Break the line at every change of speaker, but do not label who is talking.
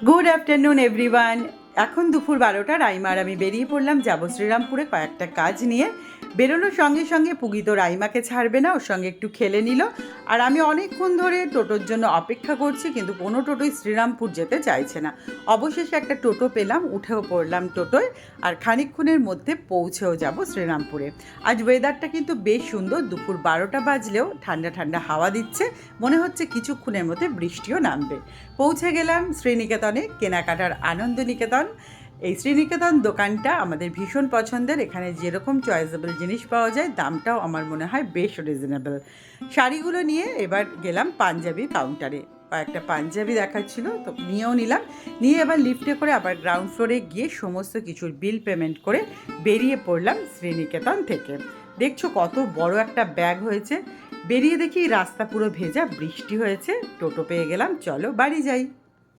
Good afternoon everyone. এখন দুপুর 12টা। রাইমা আর আমি বেরিয়ে পড়লাম, যাবো শ্রীরামপুরে কয়েকটা কাজ নিয়ে। বেরোনোর সঙ্গে সঙ্গে পুগি তো রাইমাকে ছাড়বে না, ওর সঙ্গে একটু খেলে নিল। আর আমি অনেকক্ষণ ধরে টোটোর জন্য অপেক্ষা করছি, কিন্তু কোনো টোটোই শ্রীরামপুর যেতে চাইছে না। অবশেষে একটা টোটো পেলাম, উঠেও পড়লাম টোটোয়। আর খানিকক্ষণের মধ্যে পৌঁছেও যাব শ্রীরামপুরে। আজ ওয়েদারটা কিন্তু বেশ সুন্দর, দুপুর 12টা বাজলেও ঠান্ডা ঠান্ডা হাওয়া দিচ্ছে। মনে হচ্ছে কিছুক্ষণের মধ্যে বৃষ্টিও নামবে। পৌঁছে গেলাম শ্রীনিকেতনে, কেনাকাটার আনন্দ নিকেতন। এই শ্রীনিকেতন দোকানটা আমাদের ভীষণ পছন্দের। এখানে যেরকম চয়েসেবল জিনিস পাওয়া যায়, দামটাও আমার মনে হয় বেশ রিজনেবল। শাড়িগুলো নিয়ে এবার গেলাম পাঞ্জাবি কাউন্টারে। কয়েকটা পাঞ্জাবি দেখাচ্ছিল, তো নিয়েও নিলাম। নিয়ে এবার লিফটে করে আবার গ্রাউন্ড ফ্লোরে গিয়ে সমস্ত কিছুর বিল পেমেন্ট করে বেরিয়ে পড়লাম শ্রীনিকেতন থেকে। দেখছো কত বড় একটা ব্যাগ হয়েছে। বেরিয়ে দেখি রাস্তা পুরো ভেজা, বৃষ্টি হয়েছে। টোটো পেয়ে গেলাম, চলো বাড়ি যাই।